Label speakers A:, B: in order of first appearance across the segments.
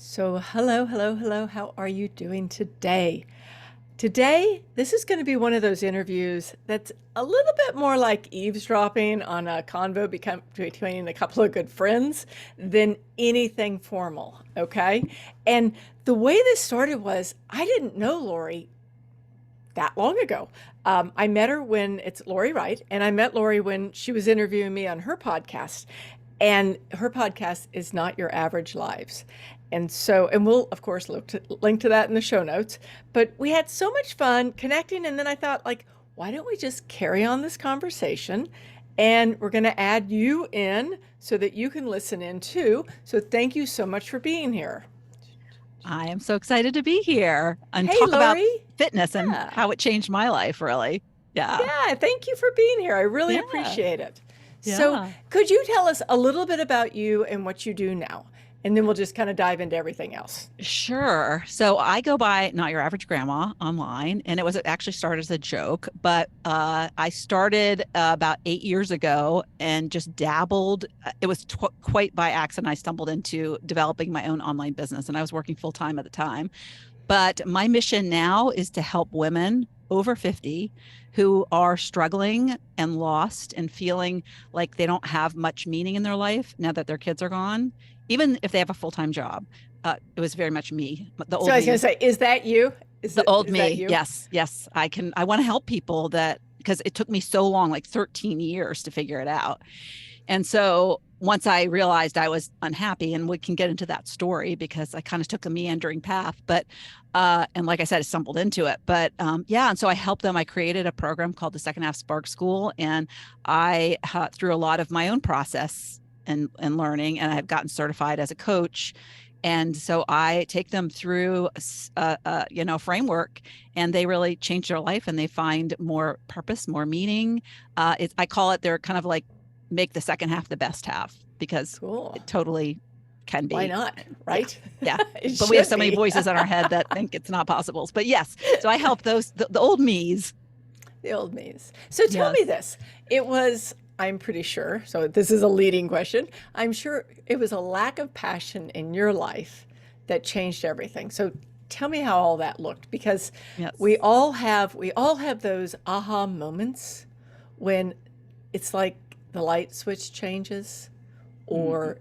A: So, hello, hello, hello. How are you doing today? Today, this is going to be one of those interviews that's a little bit more like eavesdropping on a convo between a couple of good friends than anything formal, okay? And the way this started was I didn't know Laurie that long ago. I met her when it's Laurie Wright, and I met Laurie when she was interviewing me on her podcast. And her podcast is Not Your Average Lives. And we'll, of course, link to that in the show notes. But we had so much fun connecting. And then I thought, like, why don't we just carry on this conversation? And we're going to add you in so that you can listen in too. So thank you so much for being here.
B: I am so excited to be here and
A: Hey,
B: talk about
A: Laurie.
B: fitness and
A: Yeah.
B: how it changed my life, really. Yeah.
A: Yeah. Thank you for being here. I really
B: Yeah.
A: appreciate it. So,
B: Yeah.
A: could you tell us a little bit about you and what you do now? And then we'll just kind of dive into everything else.
B: Sure. So I go by Not Your Average Grandma online, and it actually started as a joke, but I started about 8 years ago and just dabbled. It was quite by accident. I stumbled into developing my own online business, and I was working full time at the time. But my mission now is to help women over 50 who are struggling and lost and feeling like they don't have much meaning in their life now that their kids are gone, even if they have a full-time job. It was very much me, the
A: So
B: old
A: I was going to
B: me,
A: say, is that you?
B: the old
A: Is that
B: me.
A: you?
B: Yes, yes. I want to help people that because it took me so long, like 13 years to figure it out. And so once I realized I was unhappy, and we can get into that story because I kind of took a meandering path, but and like I said, I stumbled into it. But yeah, and so I helped them. I created a program called the Second Half Spark School, and I through a lot of my own process and learning, and I've gotten certified as a coach. And so I take them through framework, and they really change their life, and they find more purpose, more meaning. I call it, they're kind of like make the second half the best half, because
A: Cool.
B: it totally can
A: Why
B: be.
A: not?
B: Yeah.
A: Right?
B: Yeah.
A: It
B: But we have
A: should
B: so many
A: be.
B: voices in our head that think it's not possible. But yes, so I help the old me's.
A: The old me's. So tell me
B: Yes.
A: this. It was, I'm pretty sure, so this is a leading question. I'm sure it was a lack of passion in your life that changed everything. So tell me how all that looked, because
B: Yes.
A: we all have those aha moments when it's like the light switch changes,
B: Mm.
A: or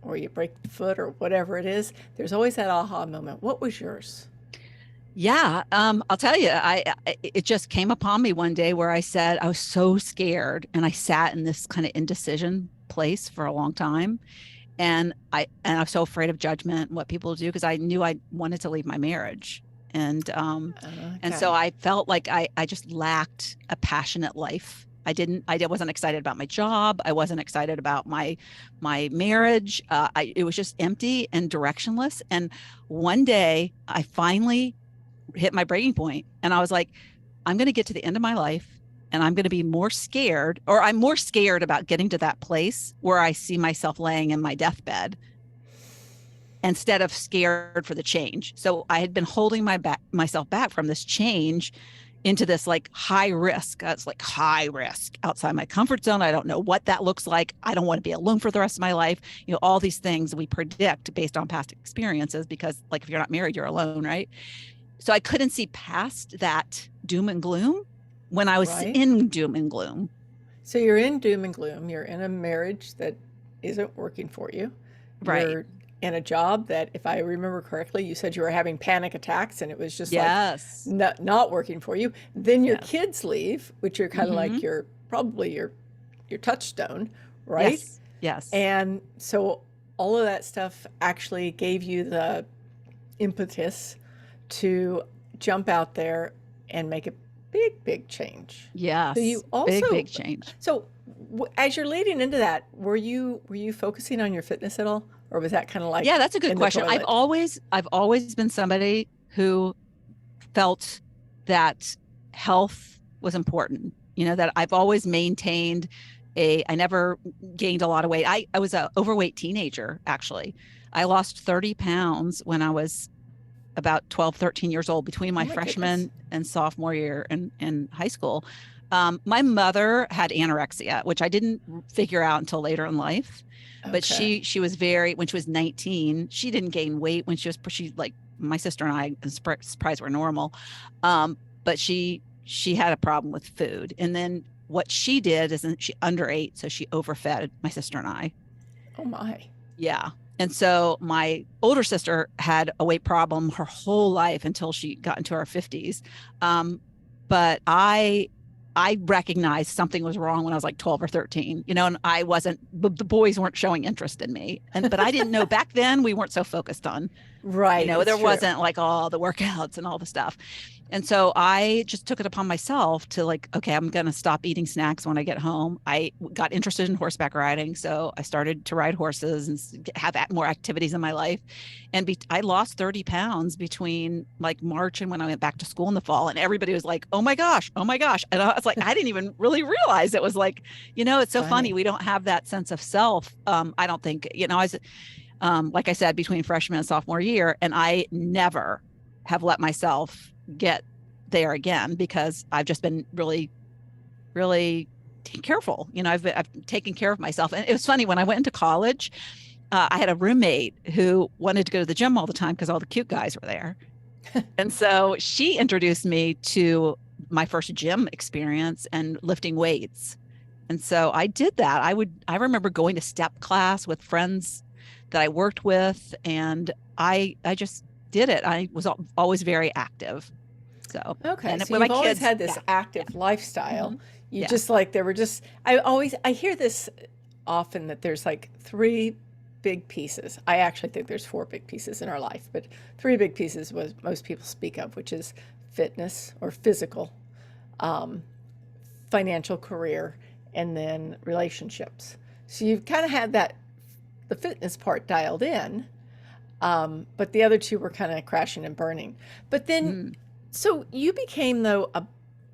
A: or you break the foot or whatever it is. There's always that aha moment. What was yours?
B: Yeah, I'll tell you, it just came upon me one day where I said I was so scared, and I sat in this kind of indecision place for a long time, and I was so afraid of judgment and what people do, because I knew I wanted to leave my marriage, and so
A: Okay.
B: I felt like I just lacked a passionate life. I wasn't excited about my job. I wasn't excited about my marriage. It was just empty and directionless. And one day I finally hit my breaking point, and I was like, I'm going to get to the end of my life, and I'm going to be more scared, or I'm more scared about getting to that place where I see myself laying in my deathbed, instead of scared for the change. So I had been holding myself back from this change into this like high risk. It's like high risk outside my comfort zone. I don't know what that looks like. I don't want to be alone for the rest of my life. All these things we predict based on past experiences, because like if you're not married, you're alone, right? So I couldn't see past that doom and gloom when I was
A: Right?
B: in doom and gloom.
A: So you're in doom and gloom. You're in a marriage that isn't working for you.
B: Right.
A: You're in a job that, if I remember correctly, you said you were having panic attacks and it was just like
B: Yes.
A: not working for you. Then your
B: Yes.
A: kids leave, which are kind of
B: Mm-hmm.
A: like your touchstone, right?
B: Yes. Yes.
A: And so all of that stuff actually gave you the impetus to jump out there and make a big, big change. So
B: Yes.
A: you
B: Big,
A: also,
B: big change.
A: so as you're leading into that, were you focusing on your fitness at all, or was that kind of like
B: Yeah, that's a good
A: in the
B: question.
A: toilet?
B: I've always been somebody who felt that health was important. That I've always maintained I never gained a lot of weight. I was a overweight teenager, actually. I lost 30 pounds when I was about 12, 13 years old, between
A: Oh
B: my
A: my goodness.
B: freshman and sophomore year in high school. My mother had anorexia, which I didn't figure out until later in life. But
A: Okay.
B: she was very, when she was 19, she didn't gain weight when she like my sister and I, surprised were normal. But she had a problem with food. And then what she did is she underate, so she overfed my sister and I.
A: Oh my.
B: Yeah. And so my older sister had a weight problem her whole life until she got into her 50s. But I recognized something was wrong when I was like 12 or 13, and I wasn't, the boys weren't showing interest in me. But I didn't know back then we weren't so focused on,
A: Right. It's
B: there
A: true.
B: wasn't like all the workouts and all the stuff. And so I just took it upon myself to like, okay, I'm going to stop eating snacks when I get home. I got interested in horseback riding. So I started to ride horses and have more activities in my life. And I lost 30 pounds between like March and when I went back to school in the fall. And everybody was like, oh my gosh, oh my gosh. And I was like, I didn't even really realize it was like, it's so funny.
A: Funny.
B: We don't have that sense of self. I don't think, I was, like I said, between freshman and sophomore year. And I never have let myself get there again because I've just been really, really careful. I've taken care of myself. And it was funny when I went into college, I had a roommate who wanted to go to the gym all the time because all the cute guys were there. And so she introduced me to my first gym experience and lifting weights. And so I did that. I remember going to step class with friends that I worked with, and I just did it. I was always very active. So,
A: Okay,
B: and
A: so
B: with my
A: you've always
B: kids,
A: had
B: yeah,
A: this
B: yeah,
A: active lifestyle.
B: mhm,
A: You
B: yeah,
A: just there were just, I hear this often that there's like three big pieces. I actually think there's four big pieces in our life, but three big pieces was most people speak of, which is fitness or physical, um, financial, career, and then relationships. So you've kind of had the fitness part dialed in, but the other two were kind of crashing and burning. But then,
B: mm,
A: so you became though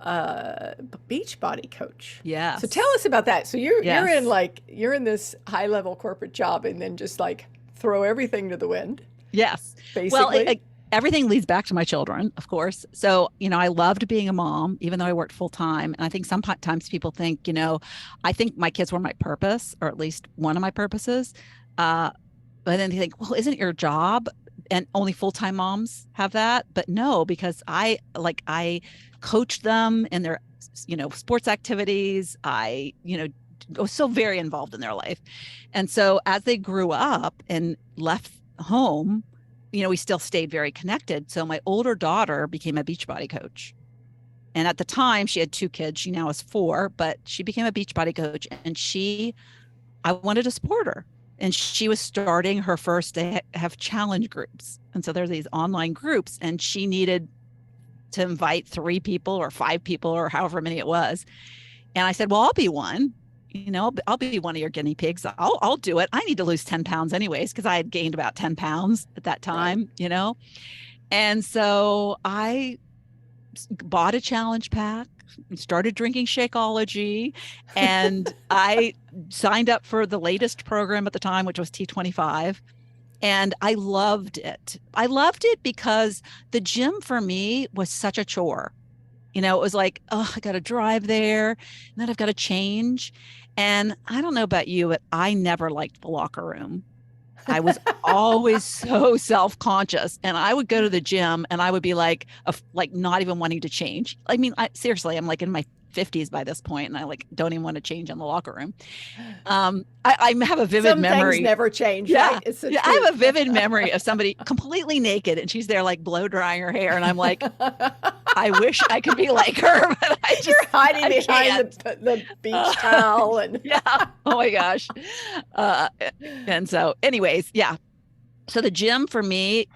A: a beach body coach. So tell
B: yes,
A: us about that. So
B: yes.
A: you're in this high level corporate job and then just like throw everything to the wind,
B: Yes. Well,
A: basically.
B: everything leads back to my children, of course. So, I loved being a mom, even though I worked full time. And I think sometimes people think, I think my kids were my purpose, or at least one of my purposes. Uh, but then they think, well, isn't it your job? And only full time moms have that. But no, because I coached them in their, sports activities. I was so very involved in their life. And so as they grew up and left home, we still stayed very connected. So my older daughter became a Beachbody coach. And at the time, she had two kids. She now has four, but she became a Beachbody coach. And I wanted to support her. And she was starting her first, they have challenge groups. And so there's these online groups, and she needed to invite 3 people or 5 people or however many it was. And I said, well, I'll be one. I'll be one of your guinea pigs. I'll do it. I need to lose 10 pounds anyways, because I had gained about 10 pounds at that
A: Right.
B: time. And so I bought a challenge pack, started drinking Shakeology, and I signed up for the latest program at the time, which was T25. And I loved it. I loved it because the gym for me was such a chore. It was like, oh, I got to drive there, and then I've got to change. And I don't know about you, but I never liked the locker room. I was always so self-conscious, and I would go to the gym and I would be like not even wanting to change. I mean, seriously, I'm like in my 50s by this point, and I like don't even want to change in the locker room. I have a vivid
A: Some things
B: memory.
A: never change,
B: Yeah.
A: right? It's the
B: Yeah. I have
A: truth.
B: a vivid memory of somebody completely naked, and she's there like blow drying her hair. And I'm like, I wish I could be like her, but
A: You're hiding
B: I
A: behind
B: can't.
A: the beach
B: Uh,
A: towel and
B: yeah. Oh my gosh. Uh, and so, anyways, yeah. So the gym for me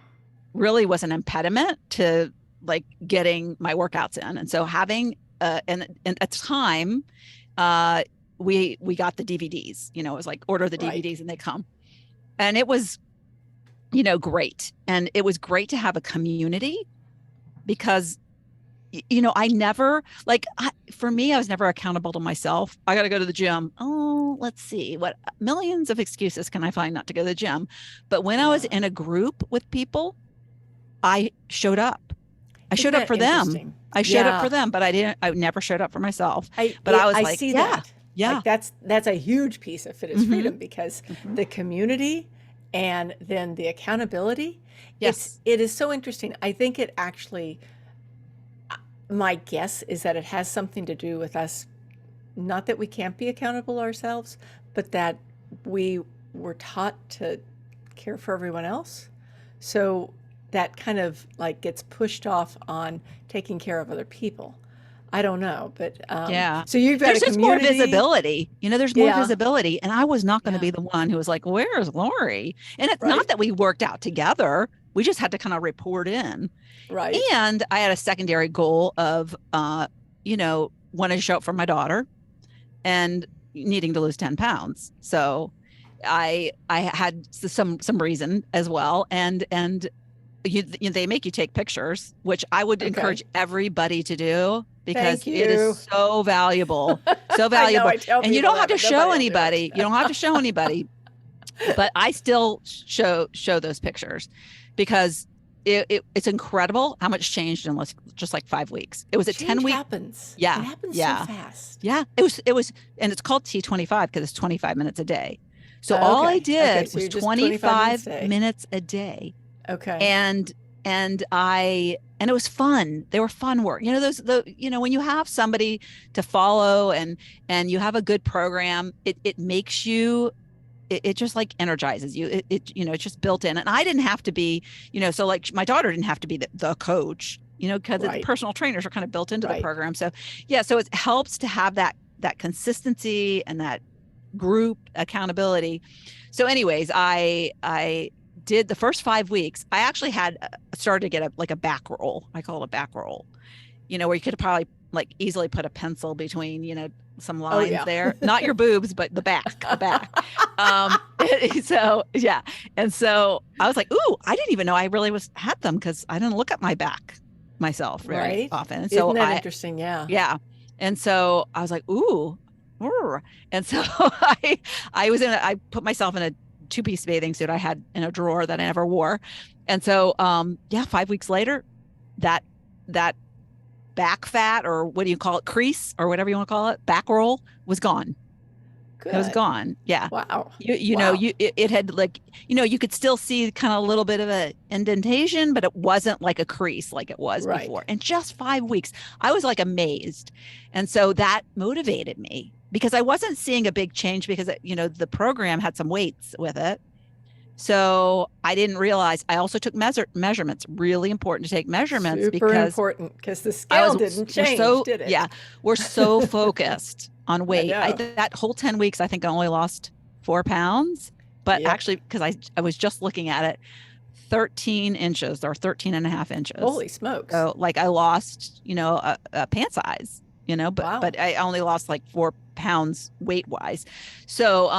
B: really was an impediment to like getting my workouts in. And so having, and at the time, uh, we got the DVDs, it was like order the
A: right.
B: DVDs and they come. And it was, great. And it was great to have a community because I never for me, I was never accountable to myself. I got to go to the gym. Oh, let's see, what millions of excuses can I find not to go to the gym? But when I was
A: Yeah.
B: in a group with people, I showed up. I
A: Isn't
B: showed up
A: that
B: for them.
A: interesting?
B: I showed up
A: Yeah.
B: for them, but I never showed up for myself. But I was
A: I
B: like,
A: see
B: yeah,
A: that.
B: yeah.
A: Like that's a huge piece of Fit is
B: Hmm.
A: Freedom because
B: Hmm.
A: the community and then the accountability,
B: Yes.
A: it is so interesting. I think it actually, my guess is that it has something to do with us, not that we can't be accountable ourselves, but that we were taught to care for everyone else. So that kind of like gets pushed off on taking care of other people. I don't know, but
B: Yeah.
A: so you've got
B: There's
A: a
B: just more
A: community.
B: visibility. There's more
A: Yeah,
B: visibility. And I was not going to
A: yeah,
B: be the one who was like, where's Laurie? And it's not
A: right,
B: that we worked out together. We just had to kind of report in.
A: right.
B: And I had a secondary goal of, wanting to show up for my daughter and needing to lose 10 pounds. So I had some reason as well. And they make you take pictures, which I would
A: Okay.
B: encourage everybody to do because
A: Thank
B: it is
A: you.
B: so valuable, so
A: I know
B: valuable.
A: I tell
B: And you
A: people
B: don't have
A: that,
B: to
A: but
B: show
A: nobody will do it.
B: anybody. You don't have to show anybody, but I still show those pictures because it's incredible how much changed in just like 5 weeks. It was a
A: Change
B: 10-week.
A: happens. It
B: Yeah,
A: happens so
B: yeah,
A: fast.
B: yeah. It was, and it's called T25 because it's 25 minutes a day. So all I
A: Okay. Okay.
B: did
A: So
B: was
A: you're just 25 minutes a
B: 25
A: day.
B: minutes a day,
A: Okay.
B: and and it was fun. They were fun work. When you have somebody to follow and you have a good program, it makes you, it just like energizes you. It's just built in. And I didn't have to be, so like my daughter didn't have to be the coach, because the
A: Right.
B: personal trainers are kind of built into the
A: Right.
B: program. So yeah, so it helps to have that consistency and that group accountability. So anyways, I did the first 5 weeks. I actually had started to get a back roll. I call it a back roll, where you could probably like easily put a pencil between, some
A: Oh
B: lines
A: yeah.
B: there, not your boobs, but the back. Um, so yeah. And so I was like, ooh, I didn't even know I really had them because I didn't look at my back myself very
A: Right.
B: often. And
A: Isn't
B: so
A: that interesting? Yeah.
B: yeah. And so I was like, ooh, and so I put myself in a two-piece bathing suit I had in a drawer that I never wore. And so, yeah, 5 weeks later, that, that back fat, or what do you call it? Crease, or whatever you want to call it, back roll, was gone. It was
A: Good.
B: gone. Yeah.
A: Wow.
B: You
A: Wow.
B: it had like, you could still see kind of a little bit of a indentation, but it wasn't like a crease like it was
A: Right.
B: before. In just 5 weeks, I was like amazed. And so that motivated me because I wasn't seeing a big change because, the program had some weights with it. So I didn't realize I also took measurements. Really important to take measurements
A: Super
B: because
A: important because the scale didn't
B: we're
A: change,
B: so,
A: did it?
B: yeah, we're so focused on
A: I
B: weight.
A: know.
B: That whole 10 weeks, I think I only lost 4 pounds, but
A: Yep.
B: actually, because I was just looking at it, 13 inches or 13 and a half inches.
A: Holy smokes.
B: So like I lost, a pant size, but,
A: Wow.
B: but I only lost like 4 pounds weight wise. So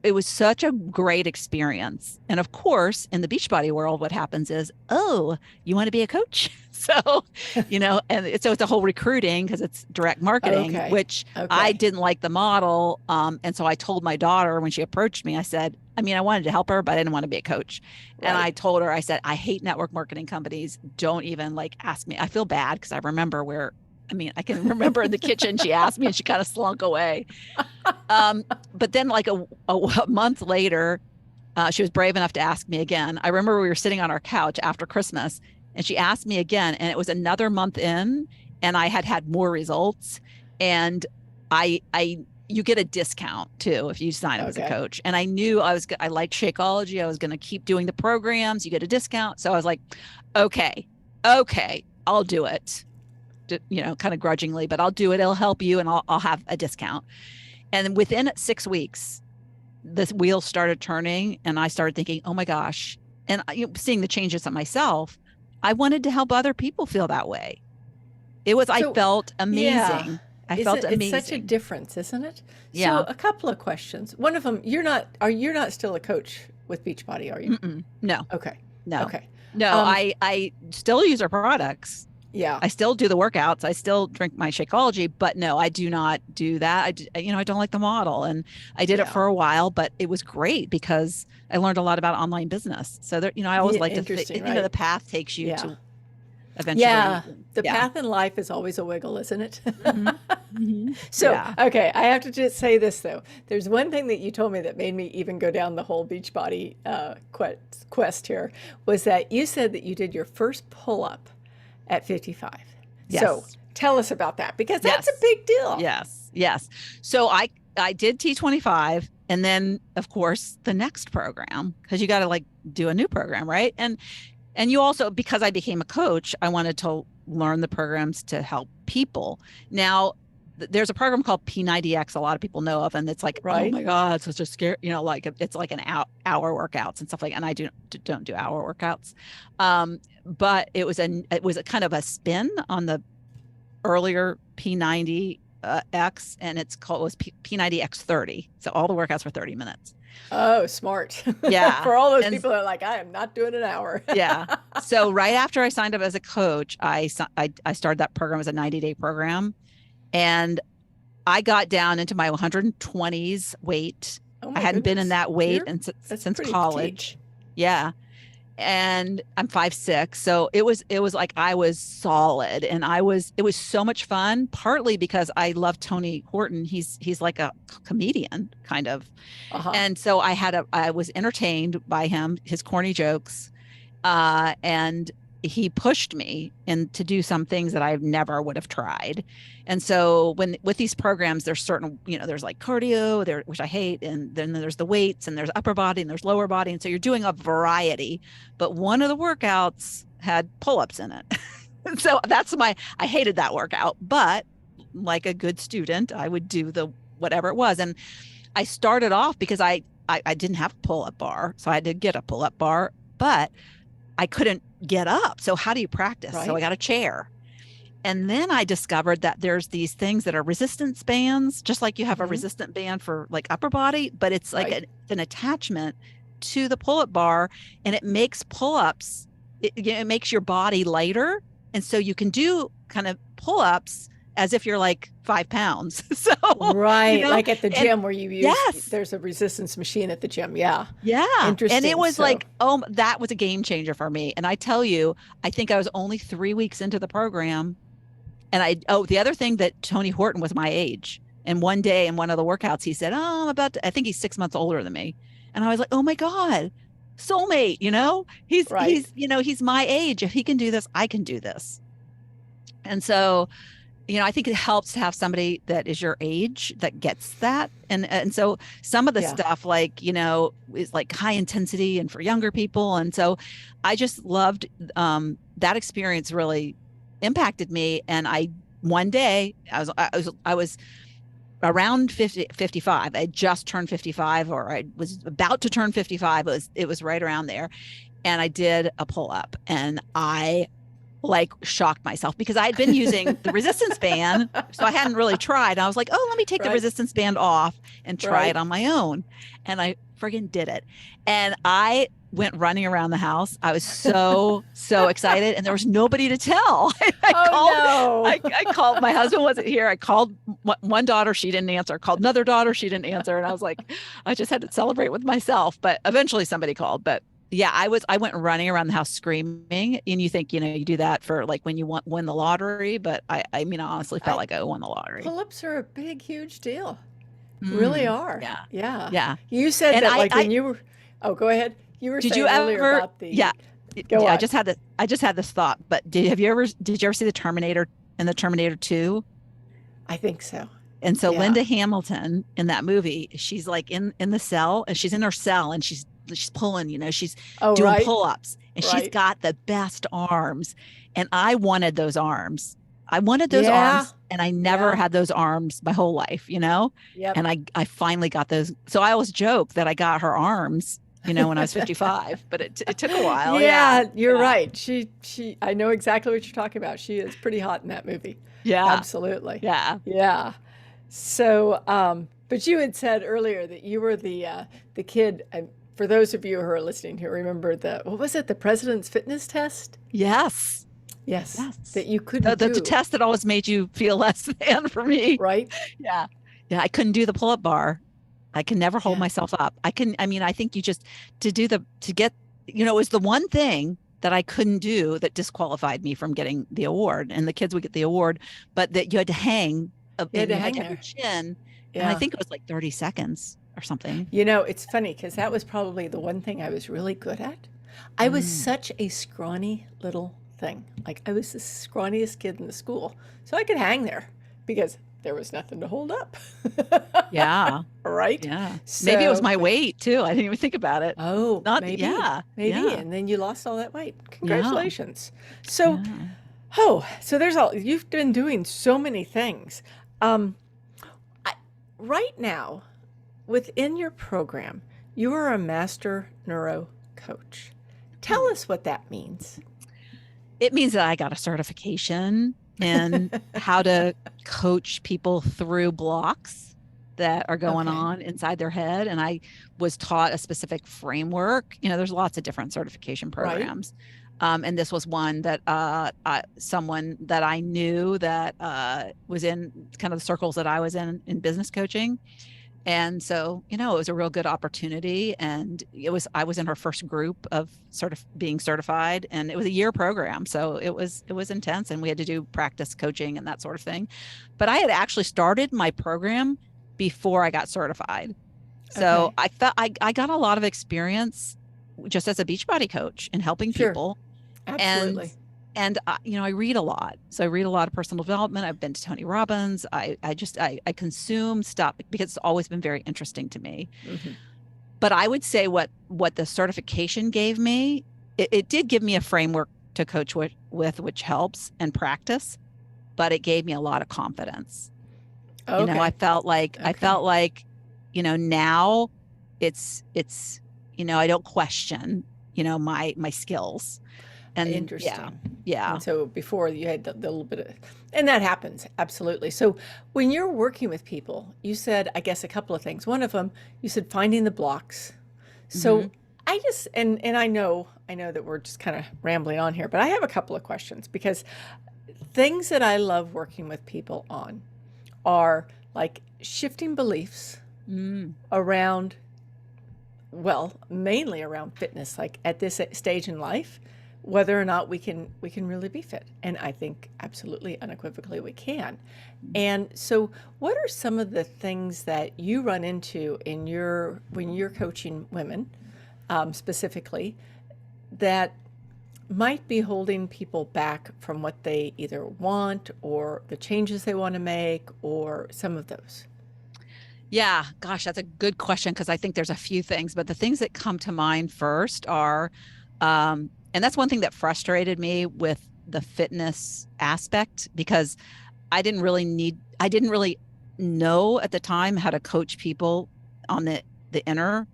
B: it was such a great experience. And of course, in the Beachbody world, what happens is, oh, you want to be a coach? So, and so it's a whole recruiting because it's direct marketing,
A: Okay.
B: which I
A: Okay.
B: didn't like the model. And so I told my daughter when she approached me, I said, I wanted to help her, but I didn't want to be a coach. And
A: Right.
B: I told her, I said, I hate network marketing companies. Don't even like ask me. I feel bad because I remember I can remember in the kitchen, she asked me and she kind of slunk away. But then like a month later, she was brave enough to ask me again. I remember we were sitting on our couch after Christmas and she asked me again, and it was another month in and I had more results. And you get a discount too if you sign up as a
A: Okay.
B: coach. And I knew I liked Shakeology. I was going to keep doing the programs. You get a discount. So I was like, okay, I'll do it. Kind of grudgingly, but I'll do it. It'll help you and I'll have a discount. And within 6 weeks, the wheels started turning and I started thinking, oh my gosh. And seeing the changes on myself, I wanted to help other people feel that way. I
A: So,
B: felt
A: yeah.
B: amazing. I felt
A: Isn't it's such a
B: amazing.
A: difference, isn't it? So,
B: Yeah.
A: a couple of questions. One of them, you're not still a coach with Beachbody, are you?
B: Mm-mm. No,
A: Okay.
B: no,
A: Okay.
B: no.
A: Um,
B: I still use our products.
A: yeah.
B: I still do the workouts. I still drink my Shakeology, but no, I do not do that. I don't like the model, and I did it
A: Yeah.
B: for a while, but it was great because I learned a lot about online business. So there, I always
A: Yeah,
B: like to think,
A: interesting,
B: the
A: right?
B: path takes you
A: Yeah.
B: to eventually.
A: Yeah, the
B: Yeah.
A: path in life is always a wiggle, isn't it?
B: Hmm. Hmm.
A: So,
B: Yeah.
A: okay, I have to just say this though. There's one thing that you told me that made me even go down the whole Beachbody quest here was that you said that you did your first pull up at 55. So,
B: Yes.
A: tell us about that because that's a
B: Yes.
A: big deal.
B: Yes. Yes. So I did T25, and then of course the next program, because you got to like do a new program, right? And you also, because I became a coach, I wanted to learn the programs to help people. Now, there's a program called P90X a lot of people know of, and it's like, oh
A: Right?
B: my God, it's such a scare, like it's like an hour workouts and stuff like that. And I don't do hour workouts. But it was a kind of a spin on the earlier P90 X, and it was P90X 30. So all the workouts were 30 minutes.
A: Oh, smart.
B: Yeah.
A: For all those
B: And
A: people that are like, I am not doing an hour.
B: yeah. So right after I signed up as a coach, I started that program as a 90-day program, and I got down into my 120s weight.
A: Oh
B: I
A: my
B: hadn't been in
A: goodness.
B: that weight and
A: That's
B: since
A: pretty petite.
B: college. Yeah. And I'm 5'6". So it was like I was solid, and it was so much fun, partly because I love Tony Horton. He's like a comedian kind of.
A: Uh-huh.
B: And so I was entertained by him, his corny jokes, and he pushed me and to do some things that I never would have tried. And so with these programs, there's certain, there's like cardio there, which I hate. And then there's the weights, and there's upper body, and there's lower body. And so you're doing a variety, but one of the workouts had pull-ups in it. So I hated that workout, but like a good student, I would do the whatever it was. And I started off because I didn't have a pull-up bar. So I had to get a pull-up bar, but I couldn't get up. So how do you practice? So I
A: Right?
B: got a chair. And then I discovered that there's these things that are resistance bands, just like you have a
A: Hmm.
B: resistant band for like upper body, but it's like
A: Right.
B: an attachment to the pull-up bar, and it makes pull-ups, it makes your body lighter. And so you can do kind of pull-ups as if you're like 5 pounds. So, you
A: Right.
B: know,
A: Like at the
B: and
A: gym where you use,
B: yes.
A: there's a resistance machine at the gym. Yeah.
B: Yeah. And it
A: Interesting.
B: was
A: So,
B: like, oh, that was a game changer for me. And I tell you, I think I was only 3 weeks into the program. And the other thing, that Tony Horton was my age. And one day in one of the workouts, he said, oh, I think he's 6 months older than me. And I was like, oh my God, soulmate,
A: right.
B: he's my age. If he can do this, I can do this. And so, I think it helps to have somebody that is your age that gets that. And so some of the
A: Yeah.
B: stuff, like, is like high intensity and for younger people. And so I just loved that experience really impacted me. And one day I was around 50, 55. I just turned 55, or I was about to turn 55. It was right around there. And I did a pull up, and I like shocked myself because I had been using the resistance band. So I hadn't really tried. I was like, oh, let me take the
A: Right.
B: resistance band off and try it
A: Right.
B: on my own. And I friggin' did it. And I went running around the house. I was so, so excited, and there was nobody to tell. I
A: Oh
B: called,
A: no.
B: I called, my husband wasn't here. I called one daughter, she didn't answer. I called another daughter, she didn't answer. And I was like, I just had to celebrate with myself. But eventually somebody called. But yeah, I went running around the house screaming. And you think, you do that for like when you win the lottery. But I mean, I honestly felt
A: I
B: like I won the lottery.
A: Pull-ups are a big, huge deal. Really
B: Mm,
A: are.
B: yeah.
A: Yeah.
B: Yeah.
A: You said
B: And
A: that like
B: I
A: when you were, oh, go ahead. You were
B: did you
A: saying earlier
B: ever,
A: about
B: yeah,
A: the, go
B: I
A: on.
B: just had this thought, but did you ever see the Terminator and the Terminator 2?
A: I think so.
B: And so
A: Yeah.
B: Linda Hamilton in that movie, she's like in the cell, and she's in her cell, and she's pulling, she's
A: Oh,
B: doing
A: right.
B: pull-ups, and she's
A: Right.
B: got the best arms. And I wanted those arms. I wanted those
A: Yeah.
B: arms, and I never
A: Yeah.
B: had those arms my whole life.
A: Yep.
B: And I finally got those. So I always joke that I got her arms, when I was 55, but it took a while. Yeah.
A: Yeah, you're
B: Yeah.
A: right. I know exactly what you're talking about. She is pretty hot in that movie.
B: Yeah.
A: Absolutely.
B: Yeah.
A: Yeah. So, but you had said earlier that you were the kid. For those of you who are listening who remember what was it? The president's fitness test?
B: Yes.
A: Yes,
B: Yes.
A: that you
B: The,
A: couldn't
B: the, the
A: do,
B: test that always made you feel less than for me.
A: right?
B: Yeah. Yeah. I couldn't do the pull-up bar. I can never hold
A: Yeah.
B: myself up. I mean, I think you just, to get, it was the one thing that I couldn't do that disqualified me from getting the award. And the kids would get the award, but that you had to hang
A: You had
B: and
A: to
B: you had
A: hang
B: to have your
A: there.
B: chin. And I
A: Yeah.
B: think it was like 30 seconds or something.
A: You know, it's funny because that was probably the one thing I was really good at. I was
B: Mm.
A: such a scrawny little thing. Like I was the scrawniest kid in the school. So I could hang there because there was nothing to hold up.
B: Yeah.
A: Right?
B: Yeah. Maybe it was
A: So,
B: my weight too. I didn't even think about it.
A: oh,
B: Not,
A: maybe,
B: yeah.
A: maybe.
B: Yeah.
A: And then you lost all that weight.
B: Yeah.
A: Congratulations. So,
B: Yeah.
A: oh, so there's all, you've been doing so many things. Um, I, right now, within your program, you are a master neuro coach. Tell us what that means.
B: It means that I got a certification in how to coach people through blocks that are going
A: Okay.
B: on inside their head. And I was taught a specific framework. There's lots of different certification
A: Right?
B: programs. And this was one that someone that I knew that was in kind of the circles that I was in business coaching. And so, it was a real good opportunity. And I was in her first group of being certified, and it was a year program. So it was intense, and we had to do practice coaching and that sort of thing. But I had actually started my program before I got certified. So
A: Okay.
B: I felt I got a lot of experience just as a Beachbody coach and helping
A: Sure.
B: people. And
A: Absolutely.
B: I read a lot. So I read a lot of personal development. I've been to Tony Robbins. I consume stuff because it's always been very interesting to me.
A: Hmm.
B: But I would say what the certification gave me, it did give me a framework to coach with, which helps, and practice, but it gave me a lot of confidence.
A: Okay.
B: I
A: Okay.
B: felt like, now it's I don't question, my skills. And yeah,
A: Interesting.
B: yeah.
A: And so before you had the little bit of, and that happens, absolutely. So when you're working with people, you said, I guess, a couple of things. One of them, you said finding the blocks.
B: Hmm.
A: So I just, and I know that we're just kind of rambling on here, but I have a couple of questions because things that I love working with people on are like shifting beliefs
B: Mm.
A: around, well, mainly around fitness, like at this stage in life, whether or not we can really be fit. And I think absolutely unequivocally we can. And so what are some of the things that you run into in your when you're coaching women, specifically, that might be holding people back from what they either want or the changes they want to make or some of those?
B: Yeah, gosh, that's a good question because I think there's a few things, but the things that come to mind first are, and that's one thing that frustrated me with the fitness aspect because I didn't really know at the time how to coach people on the inner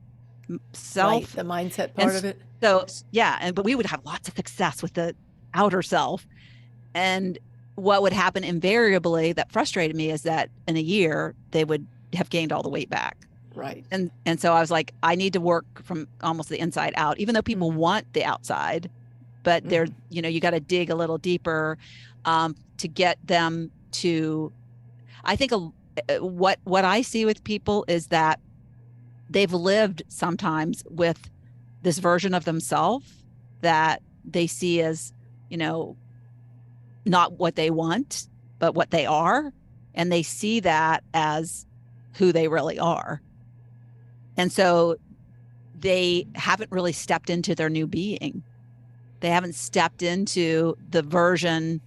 A: Right,
B: self.
A: the mindset
B: And
A: part of it.
B: so, yeah, but we would have lots of success with the outer self. And what would happen invariably that frustrated me is that in a year they would have gained all the weight back.
A: Right.
B: And so I was like, I need to work from almost the inside out, even though people
A: Mm-hmm.
B: want the outside, but
A: Mm-hmm.
B: you got to dig a little deeper to get them to. I think what I see with people is that they've lived sometimes with this version of themselves that they see as, you know, not what they want, but what they are. And they see that as who they really are. And so they haven't really stepped into their new being. They haven't stepped into the version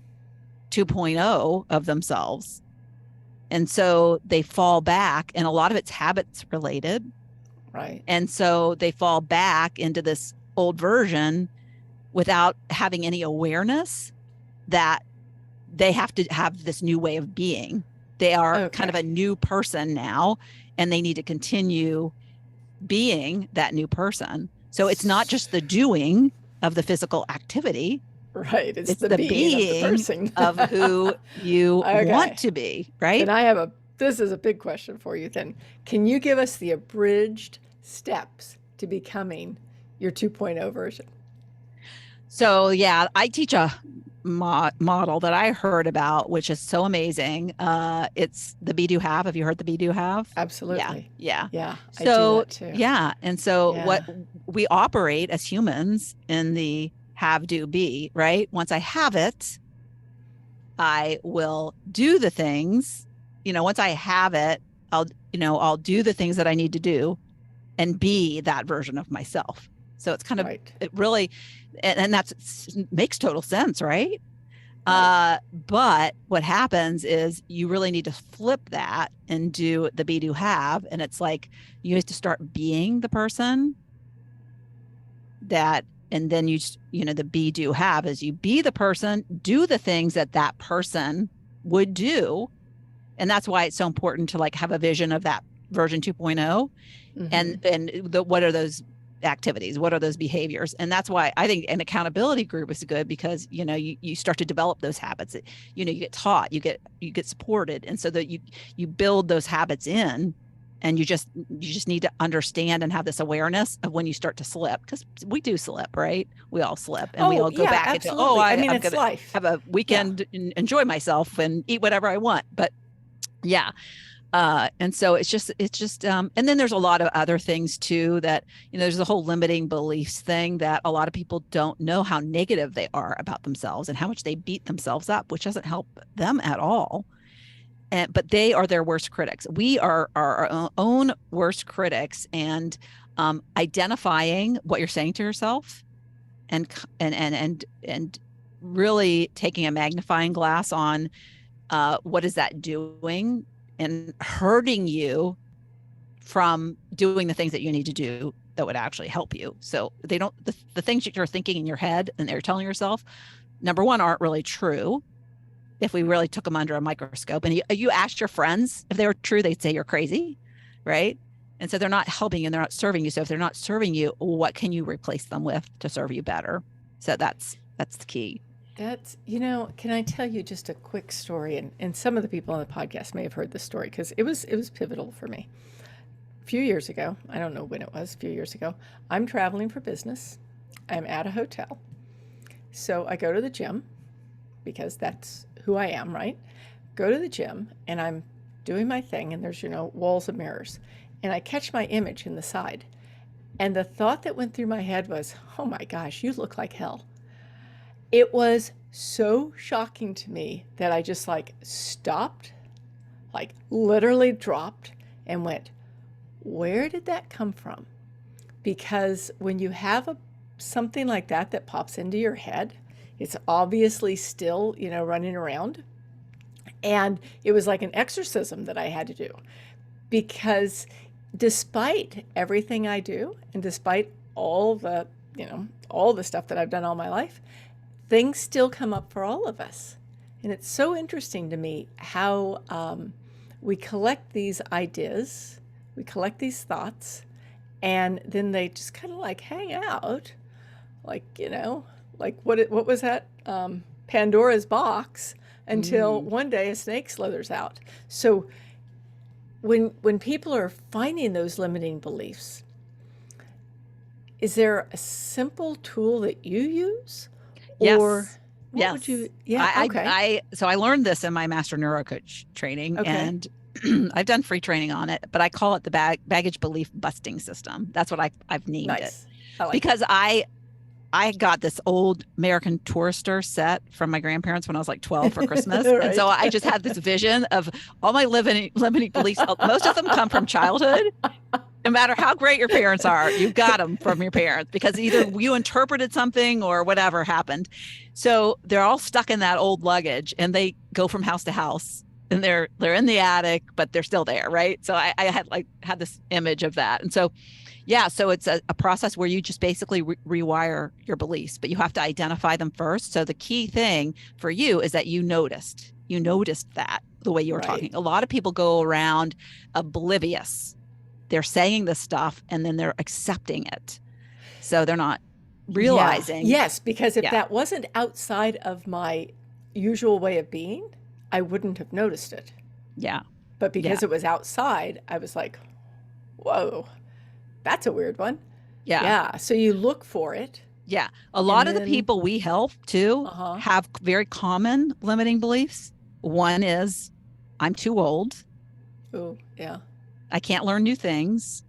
B: 2.0 of themselves. And so they fall back, and a lot of it's habits related.
A: Right.
B: And so they fall back into this old version without having any awareness that they have to have this new way of being. They are kind of a
A: Okay.
B: new person now, and they need to continue being that new person. So it's not just the doing of the physical activity,
A: Right. It's
B: it's
A: the
B: the
A: being of the
B: being
A: person.
B: of who you want
A: Okay.
B: to be,
A: Then
B: right?
A: this is a big question for you then. Can you give us the abridged steps to becoming your 2.0 version?
B: So yeah, I teach a model that I heard about, which is so amazing. It's the Be Do Have. Have you heard the Be Do Have? Yeah,
A: Absolutely.
B: yeah.
A: Yeah, I do
B: So
A: that too.
B: yeah, and so what
A: Yeah.
B: we operate as humans in the have, do, be, right? Once I have it, I will do the things, once I have it, I'll do the things that I need to do and be that version of myself. So it's kind of,
A: Right.
B: it really, and that's makes total sense, right?
A: Right.
B: But what happens is you really need to flip that and do the be, do, have. And it's like, you have to start being the person that, and then the be, do, have is you be the person, do the things that that person would do. And that's why it's so important to like have a vision of that version 2.0.
A: Mm-hmm.
B: And what are those activities, what are those behaviors? And that's why I think an accountability group is good, because you start to develop those habits. You get taught, you get supported, and so that you build those habits in. And you just need to understand and have this awareness of when you start to slip, because we do slip, right? We all slip, and we
A: Oh,
B: all go
A: yeah,
B: back into,
A: absolutely. I mean,
B: I'm
A: it's
B: gonna
A: life.
B: have a
A: Yeah.
B: weekend and enjoy myself and eat whatever I want. But yeah, and so it's just and then there's a lot of other things too, that there's the whole limiting beliefs thing, that a lot of people don't know how negative they are about themselves and how much they beat themselves up, which doesn't help them at all. But they are their worst critics. We are our own worst critics. And identifying what you're saying to yourself, and really taking a magnifying glass on what is that doing and hurting you from doing the things that you need to do that would actually help you. So they don't, the things that you're thinking in your head and they're telling yourself, number one, aren't really true. If we really took them under a microscope and you asked your friends if they were true, they'd say you're crazy, right? And so they're not helping you and they're not serving you. So if they're not serving you, what can you replace them with to serve you better? So that's the key.
A: That's, can I tell you just a quick story? And some of the people on the podcast may have heard this story because it was pivotal for me. A few years ago, I don't know when it was, a few years ago, I'm traveling for business. I'm at a hotel. So I go to the gym because that's who I am, right? Go to the gym and I'm doing my thing, and there's, walls of mirrors. And I catch my image in the side. And the thought that went through my head was, oh my gosh, you look like hell. It was so shocking to me that I just like stopped, like literally dropped and went, where did that come from? Because when you have something like that pops into your head, it's obviously still, running around. And it was like an exorcism that I had to do, because despite everything I do and despite all the, all the stuff that I've done all my life, things still come up for all of us. And it's so interesting to me how we collect these ideas, we collect these thoughts, and then they just kind of like hang out, like, like what was that? Pandora's box, until one day a snake slithers out. So when people are finding those limiting beliefs, is there a simple tool that you use? Or
B: Yes.
A: what would you,
B: Okay. So I learned this in my master neurocoach training,
A: Okay.
B: and I've done free training on it, but I call it the baggage belief busting system. That's what I've named it,
A: Nice. I like it.
B: because I got this old American Tourister set from my grandparents when I was like 12 for Christmas. And so
A: Right.
B: I just had this vision of all my limiting beliefs. Most of them come from childhood. No matter how great your parents are, you got them from your parents, because either you interpreted something or whatever happened. So they're all stuck in that old luggage, and they go from house to house, and they're in the attic, but they're still there, right? So I had this image of that. And so yeah, so it's a process where you just basically rewire your beliefs, but you have to identify them first. So the key thing for you is that you noticed that the way you were
A: Right.
B: talking. A lot of people go around oblivious. They're saying this stuff and then they're accepting it. So they're not
A: Yeah.
B: realizing.
A: Yes, because if
B: Yeah.
A: that wasn't outside of my usual way of being, I wouldn't have noticed it.
B: Yeah.
A: But
B: Yeah.
A: because it was outside, I was like, whoa, that's a weird one.
B: Yeah.
A: Yeah. So you look for it,
B: Yeah. A lot
A: and
B: of the
A: then,
B: people we help too
A: uh-huh.
B: have very common limiting beliefs. One is, I'm too old.
A: Oh, yeah.
B: I can't learn new things.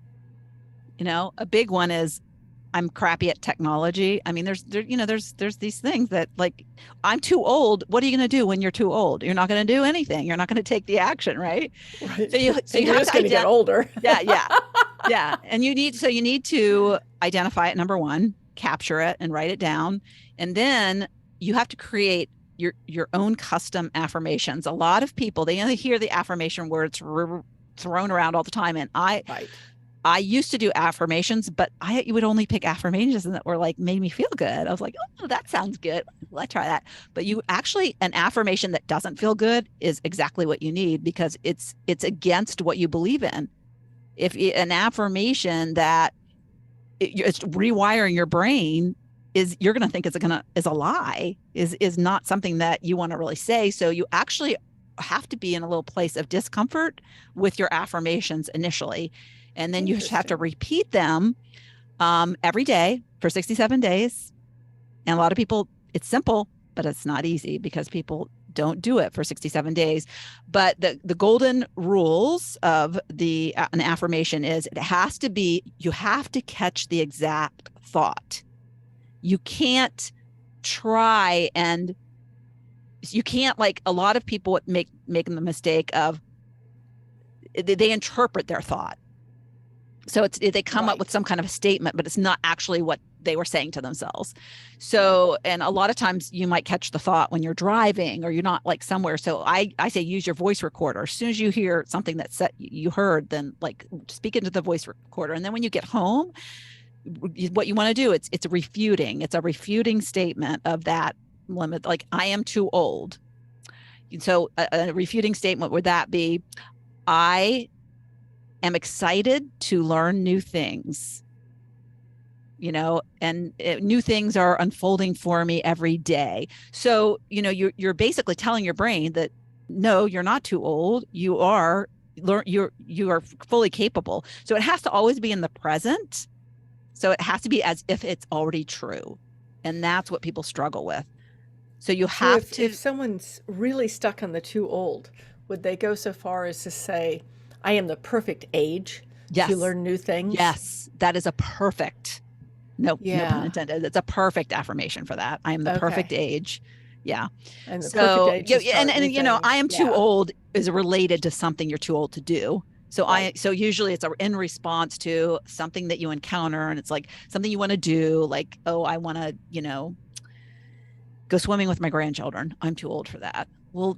B: A big one is, I'm crappy at technology. I mean, there's these things that like, I'm too old. What are you going to do when you're too old? You're not going to do anything. You're not going to take the action, right?
A: Right.
B: So
A: And
B: you
A: you're
B: have
A: just
B: to
A: going to get older.
B: yeah, yeah, yeah. And you need to identify it, number one, capture it and write it down. And then you have to create your own custom affirmations. A lot of people, they only hear the affirmation words thrown around all the time. And
A: Right.
B: I used to do affirmations, but I would only pick affirmations that were like made me feel good. I was like, oh, that sounds good. Let's try that. But you actually, an affirmation that doesn't feel good is exactly what you need, because it's against what you believe in. If an affirmation that it's rewiring your brain, is you're going to think is a lie, is not something that you want to really say. So you actually have to be in a little place of discomfort with your affirmations initially, and then you just have to
A: Interesting.
B: repeat them every day for 67 days. And a lot of people, it's simple, but it's not easy because people don't do it for 67 days. But the golden rules of an affirmation is you have to catch the exact thought. You can't try and you can't, like a lot of people making the mistake of they interpret their thought. So they come up with
A: Right.
B: some kind of a statement, but it's not actually what they were saying to themselves. So, and a lot of times you might catch the thought when you're driving or you're not like somewhere. So I say use your voice recorder. As soon as you hear something that you heard, then like speak into the voice recorder. And then when you get home, what you want to do, it's a refuting statement of that limit. Like, I am too old. So a refuting statement would that be, I am excited to learn new things, and new things are unfolding for me every day. So, you're basically telling your brain that, no, you're not too old. You are fully capable. So it has to always be in the present. So it has to be as if it's already true. And that's what people struggle with. So you
A: So
B: have
A: if
B: to,
A: someone's really stuck on the too old, would they go so far as to say, I am the perfect age to
B: yes,
A: learn new things?
B: yes, that is a perfect, no pun
A: Yeah.
B: intended. It's a perfect affirmation for that. I am the perfect
A: Okay.
B: age. Yeah.
A: And the perfect
B: So,
A: age to start new
B: I
A: things.
B: am too
A: Yeah.
B: old is related to something you're too old to do. So
A: Right.
B: so usually it's in response to something that you encounter, and it's like something you want to do, like, oh, I want to, go swimming with my grandchildren. I'm too old for that. Well,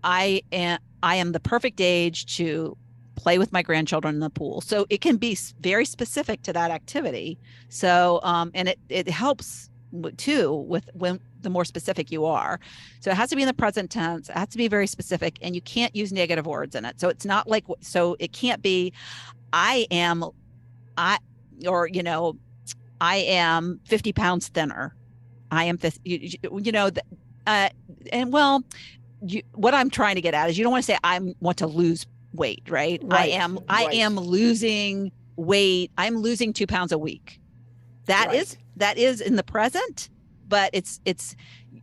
B: I am the perfect age to play with my grandchildren in the pool. So it can be very specific to that activity. So and it helps too with when the more specific you are. So it has to be in the present tense. It has to be very specific, and you can't use negative words in it. So it's not like, so it can't be I am I or I am 50 pounds thinner. I am this, uh, and well, what I'm trying to get at is, you don't want to say I want to lose weight, right?
A: Right.
B: I
A: Right.
B: am losing weight. I'm losing 2 pounds a week.
A: Right.
B: That is in the present, but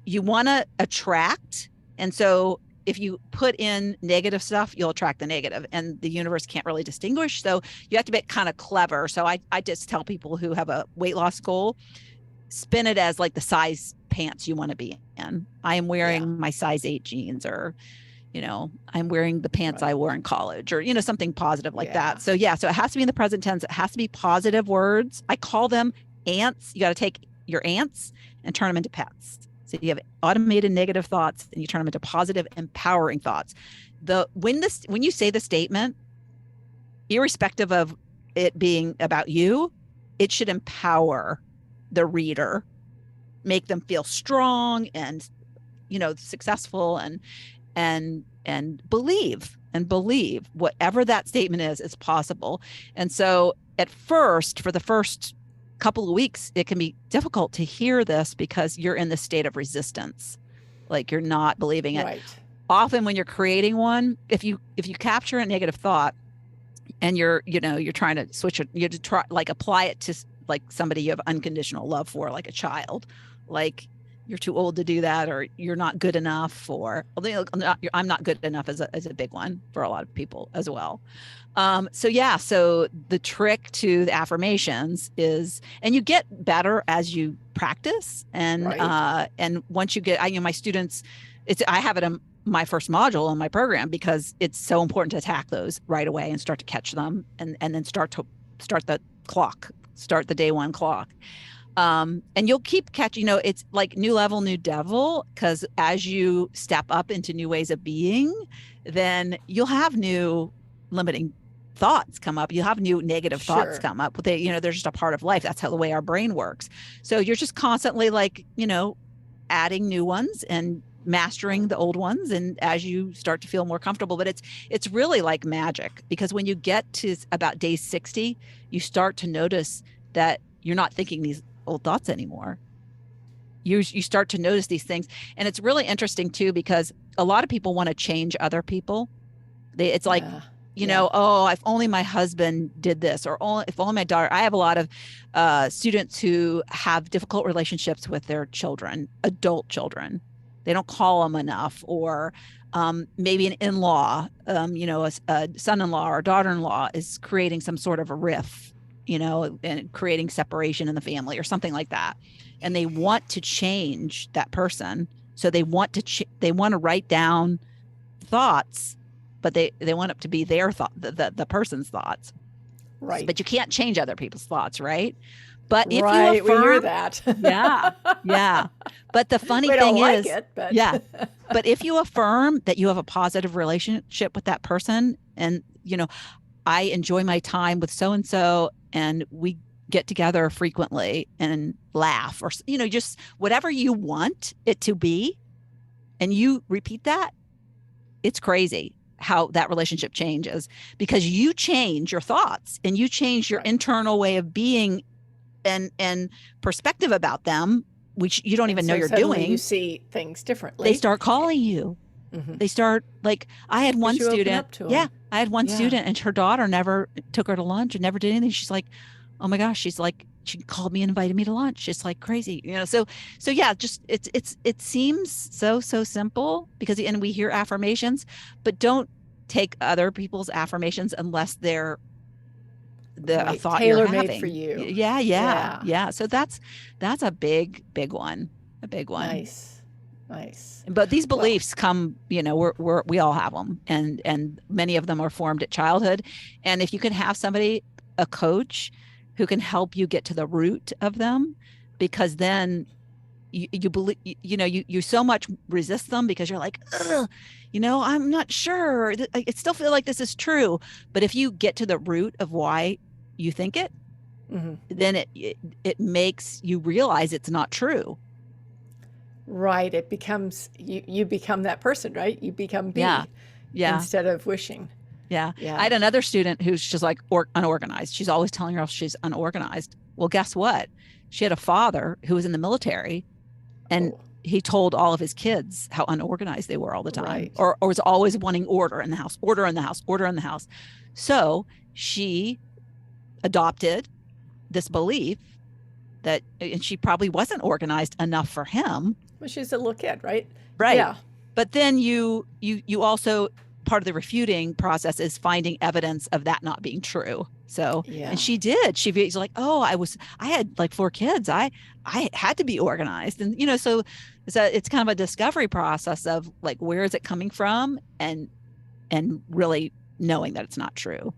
B: you want to attract. And so if you put in negative stuff, you'll attract the negative, and the universe can't really distinguish. So you have to be kind of clever. So I just tell people who have a weight loss goal, spin it as like the size pants you want to be in. I am
A: Yeah.
B: wearing my size 8 jeans, or, I'm wearing the pants I
A: Right.
B: wore in college, or, something positive like
A: Yeah.
B: that. So yeah, so it has to be in the present tense. It has to be positive words. I call them ants. You got to take your ants and turn them into pets. So you have automated negative thoughts and you turn them into positive, empowering thoughts. When you say the statement, irrespective of it being about you, it should empower the reader, make them feel strong and, successful, and believe whatever that statement is possible. And so at first, for the first couple of weeks, it can be difficult to hear this because you're in the state of resistance, like you're not believing it.
A: Right.
B: Often when you're creating one, if you capture a negative thought and you're trying to switch it, you try, like, apply it to like somebody you have unconditional love for, like a child, like you're too old to do that, or you're not good enough, or I'm not good enough is a big one for a lot of people as well. So yeah, so the trick to the affirmations is, and you get better as you practice.
A: Right.
B: And once you get, my students, I have it in my first module in my program because it's so important to attack those right away and start to catch them, and then start the day one clock. And you'll keep catching, it's like new level, new devil, because as you step up into new ways of being, then you'll have new limiting thoughts come up. You'll have new negative thoughts
A: Sure.
B: come up. But they're just a part of life. That's how the way our brain works. So you're just constantly like, adding new ones and mastering the old ones, and as you start to feel more comfortable. But it's really like magic, because when you get to about day 60, you start to notice that you're not thinking these old thoughts anymore. You start to notice these things. And it's really interesting too, because a lot of people want to change other people. It's like,
A: Yeah.
B: oh, if only my husband did this, or if only my daughter. I have a lot of students who have difficult relationships with their children, adult children. They don't call them enough, or maybe an in-law, a son-in-law or daughter-in-law is creating some sort of a rift, and creating separation in the family or something like that. And they want to change that person. So they want to write down thoughts, but they want it to be their thought, the person's thoughts.
A: Right.
B: But you can't change other people's thoughts, right? But if you
A: Right. We hear
B: affirm,
A: that.
B: yeah. But the funny
A: We don't
B: thing
A: like
B: is,
A: it, but
B: yeah. But if you affirm that you have a positive relationship with that person, and I enjoy my time with so and so, and we get together frequently and laugh, or just whatever you want it to be, and you repeat that, it's crazy how that relationship changes, because you change your thoughts and you change your
A: Right.
B: internal way of being and perspective about them, which you don't
A: And
B: even know
A: so
B: you're
A: suddenly
B: doing.
A: you see things
B: They
A: differently.
B: start calling you.
A: Mm-hmm.
B: They start, like, I had one
A: Because you open
B: student.
A: up to
B: Yeah.
A: them.
B: I had one
A: Yeah.
B: student, and her daughter never took her to lunch and never did anything. She's like, oh my gosh. She's like, she called me and invited me to lunch. It's like crazy, so yeah, just it seems so simple, because, and we hear affirmations, but don't take other people's affirmations unless they're a
A: Right.
B: thought you're
A: Tailor-made for
B: having.
A: you.
B: Yeah.
A: Yeah.
B: So that's a big one, a big one.
A: Nice. Nice.
B: But these
A: Well,
B: beliefs come, we all have them, and many of them are formed at childhood. And if you can have somebody, a coach, who can help you get to the root of them, because then you believe, you so much resist them because you're like, ugh, I'm not sure. I still feel like this is true. But if you get to the root of why you think it,
A: mm-hmm.
B: then it makes you realize it's not true.
A: Right. It becomes, you become that person, right? You become
B: Yeah.
A: B
B: Yeah.
A: instead of wishing.
B: Yeah. I
A: Yeah.
B: had another student who's just like unorganized. She's always telling herself she's unorganized. Well, guess what? She had a father who was in the military, and
A: Oh,
B: he told all of his kids how unorganized they were all the time,
A: right.
B: or was always wanting order in the house, order in the house, order in the house. So she adopted this belief that, and she probably wasn't organized enough for him.
A: Well, she's a little kid, right?
B: Right.
A: Yeah.
B: But then you also, part of the refuting process is finding evidence of that not being true. So,
A: Yeah.
B: and she did. She's like, oh, I had like 4 kids. I had to be organized, and so it's kind of a discovery process of like, where is it coming from, and really knowing that it's not true.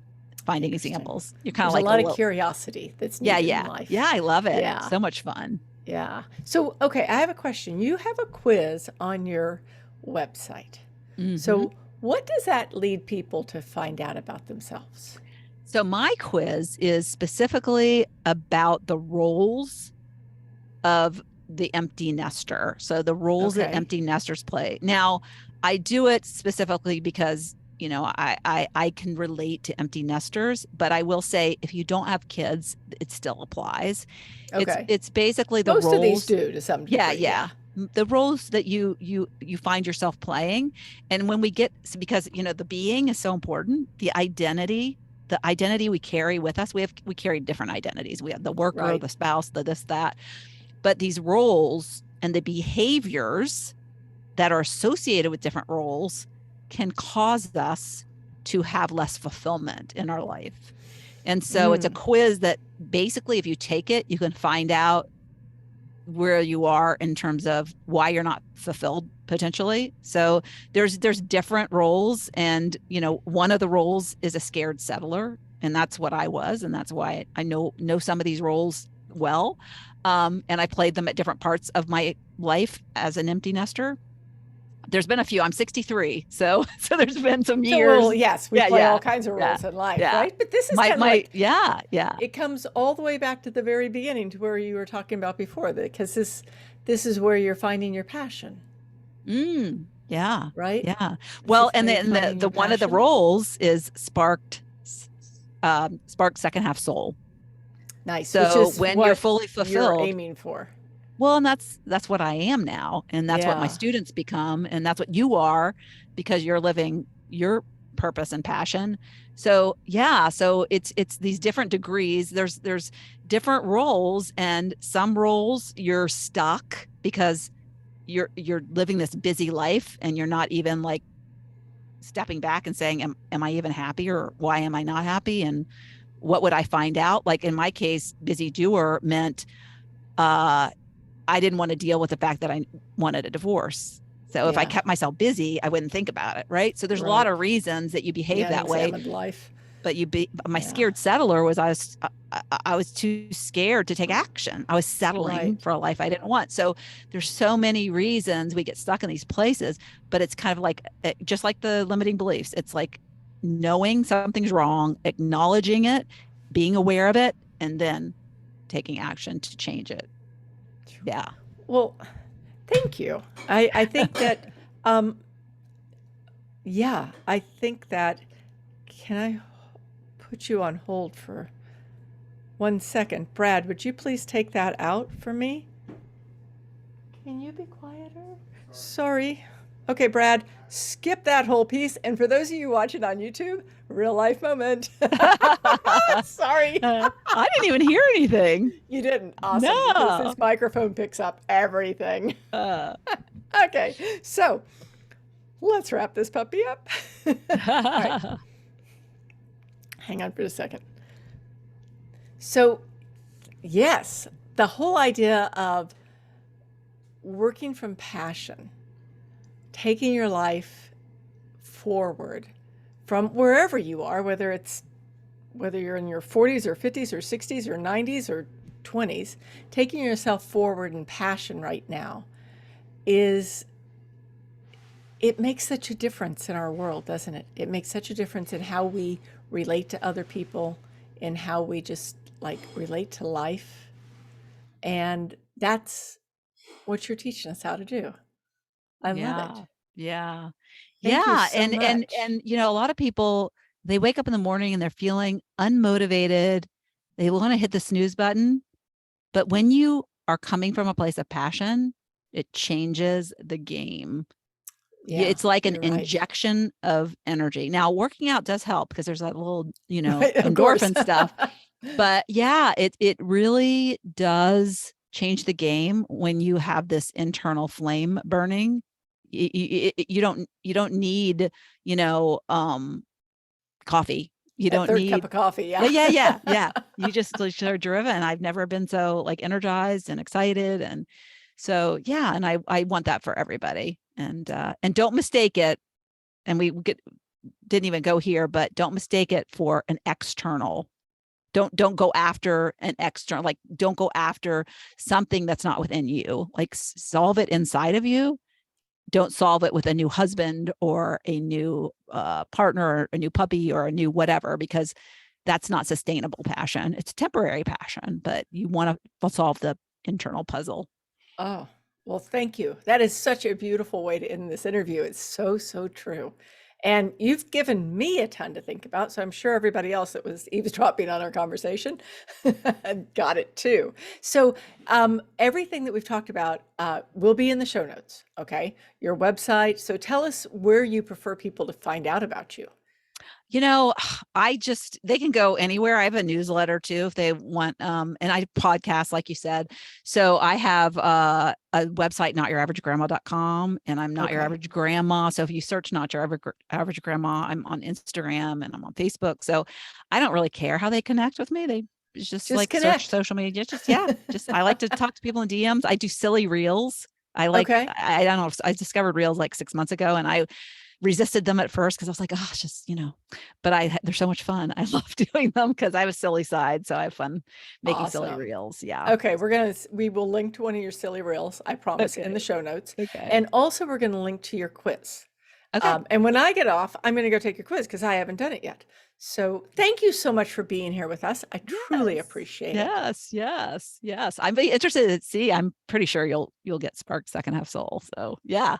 B: Finding examples. You're kind of
A: There's
B: like
A: a lot of curiosity that's needed in life.
B: Yeah, I love it.
A: Yeah.
B: So much fun.
A: Yeah. So, okay, I have a question. You have a quiz on your website.
B: Mm-hmm.
A: So, what does that lead people to find out about themselves?
B: So my quiz is specifically about the roles of the empty nester. So the roles that empty nesters play. Now, I do it specifically because, I can relate to empty nesters, but I will say, if you don't have kids, it still applies.
A: Okay.
B: It's basically the
A: Most
B: roles.
A: of these do to some degree.
B: Yeah. The roles that you find yourself playing. And when we get, because, the being is so important, the identity we carry with us, we carry different identities. We have the worker,
A: Right.
B: the spouse, the this, that, but these roles and the behaviors that are associated with different roles can cause us to have less fulfillment in our life. And so it's a quiz that basically, if you take it, you can find out where you are in terms of why you're not fulfilled potentially. So there's different roles, and one of the roles is a scared settler, and that's what I was, and that's why I know some of these roles well. And I played them at different parts of my life as an empty nester. There's been a few. I'm 63, so there's been some
A: So,
B: years.
A: well, yes, we
B: Yeah,
A: play all
B: yeah,
A: kinds of
B: yeah,
A: roles in life,
B: yeah.
A: right? But this is
B: My
A: kind of like,
B: yeah, yeah.
A: it comes all the way back to the very beginning, to where you were talking about before, because this is where you're finding your passion,
B: Yeah,
A: right?
B: yeah.
A: This
B: Well,
A: is
B: and
A: how you're
B: then
A: finding
B: the
A: your
B: one of the
A: passion.
B: roles is spark second half soul.
A: Nice, which
B: So
A: is
B: when you're
A: what
B: fully
A: you're
B: fulfilled,
A: aiming for.
B: well, and that's what I am now, and that's what my
A: Yeah,
B: students become, and that's what you are, because you're living your purpose and passion. So yeah, so it's these different degrees. There's different roles, and some roles you're stuck because you're living this busy life, and you're not even like stepping back and saying, am I even happy, or why am I not happy, and what would I find out? Like in my case, busy doer meant uh I didn't want to deal with the fact that I wanted a divorce. So if I
A: yeah,
B: kept myself busy, I wouldn't think about it, right? So there's a lot
A: right.
B: of reasons that you behave
A: The
B: that way.
A: unexamined life.
B: But my
A: Yeah,
B: scared settler was I was too scared to take action. I was settling
A: right.
B: for a life I didn't want. So there's so many reasons we get stuck in these places, but it's kind of like just like the limiting beliefs. It's like knowing something's wrong, acknowledging it, being aware of it, and then taking action to change it. Yeah.
A: Well, thank you. I think that, um, yeah, I think that, can I put you on hold for 1 second? Brad, would you please take that out for me? Can you be quieter? Sorry. Okay, Brad, skip that whole piece. And for those of you watching on YouTube, real life moment. Sorry.
B: I didn't even hear anything.
A: You didn't. Awesome. Because
B: No.
A: this microphone picks up everything.
B: Uh,
A: Okay, so let's wrap this puppy up. All right, hang on for a second. So, yes, the whole idea of working from passion, taking your life forward from wherever you are, whether you're in your 40s or 50s or 60s or 90s or 20s, taking yourself forward in passion right now is, it makes such a difference in our world, doesn't it? It makes such a difference in how we relate to other people, in how we just like relate to life. And that's what you're teaching us how to do. I love it.
B: yeah. Yeah.
A: Thank you
B: Yeah.
A: so much.
B: And a lot of people, they wake up in the morning and they're feeling unmotivated. They want to hit the snooze button. But when you are coming from a place of passion, it changes the game.
A: Yeah,
B: It's like an
A: you're right.
B: injection of energy. Now, working out does help because there's that little,
A: Right, of course.
B: endorphin stuff. But yeah, it really does change the game when you have this internal flame burning. You don't need, you know, coffee. You
A: That
B: don't
A: third cup
B: need.
A: of coffee,
B: Yeah,
A: yeah.
B: yeah, yeah, yeah. You just like are driven. I've never been so like energized and excited. And so yeah, and I want that for everybody. And don't mistake it. And didn't even go here, but don't mistake it for an external. Don't go after an external, like don't go after something that's not within you. Like solve it inside of you. Don't solve it with a new husband or a new partner or a new puppy or a new whatever, because that's not sustainable passion. It's temporary passion, but you want to solve the internal puzzle.
A: Oh, well, thank you. That is such a beautiful way to end this interview. It's so, so true. And you've given me a ton to think about, so I'm sure everybody else that was eavesdropping on our conversation got it too. So, everything that we've talked about will be in the show notes, okay? Your website. So tell us where you prefer people to find out about you.
B: You know, they can go anywhere. I have a newsletter too if they want, and I podcast, like you said. So I have a website, notyouraveragegrandma.com, and I'm Not Your
A: Okay.
B: Average Grandma. So if you search Not Your Average Grandma, I'm on Instagram and I'm on Facebook. So I don't really care how they connect with me. They just
A: Just
B: like search
A: connect.
B: social media. Just, yeah, just I like to talk to people in DMs. I do silly reels.
A: Okay.
B: I don't know. I discovered reels like 6 months ago, and I resisted them at first because I was like, oh, it's just, but they're so much fun. I love doing them because I have a silly side. So I have fun making silly
A: Awesome.
B: reels. Yeah.
A: Okay, we will link to one of your silly reels, I promise, in the
B: Okay.
A: show notes.
B: Okay.
A: And also we're going to link to your quiz.
B: Okay.
A: And when I get off, I'm going to go take your quiz because I haven't done it yet. So thank you so much for being here with us. I truly
B: Yes.
A: appreciate it.
B: Yes. Yes. Yes. I'm very interested to see. I'm pretty sure you'll get Spark second half soul. So yeah.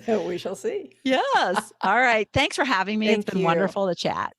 A: We shall see.
B: Yes. All right. Thanks for having me. It's
A: Thank
B: been
A: you.
B: wonderful to chat.